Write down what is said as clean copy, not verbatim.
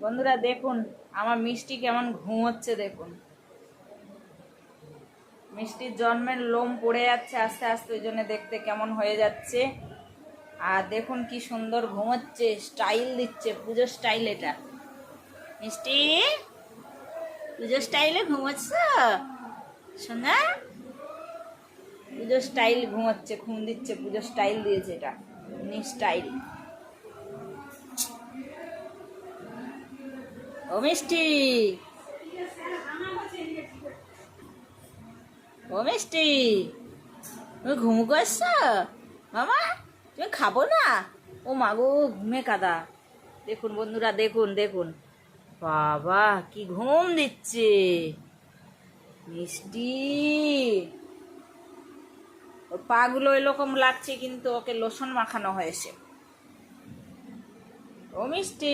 বন্ধুরা দেখুন আমার মিষ্টি কেমন ঘুমোচ্ছে দেখুন। মিষ্টির জন্মের লোম পড়ে যাচ্ছে আস্তে আস্তে, ওই জন্য দেখতে কেমন হয়ে যাচ্ছে। আর দেখুন কি সুন্দর ঘুমোচ্ছে, স্টাইল দিচ্ছে, পুজোর স্টাইল এটা। মিষ্টি পুজোর স্টাইলে ঘুমোচ্ছ সোনা? পুজোর স্টাইল ঘুমোচ্ছে, ঘুম দিচ্ছে, পুজোর স্টাইল দিয়েছে এটা, নি স্টাইল। ও মিষ্টি, ও মিষ্টি, তুমি ঘুম করছো মামা? তুমি খাবো না? ও মাগো ঘুমে কাদা। দেখুন বন্ধুরা, দেখুন দেখুন, বাবা কি ঘুম দিচ্ছে মিষ্টি। ওর পা গুলো এরকম লাগছে কিন্তু ওকে লোশন মাখানো হয়েছে। ও মিষ্টি।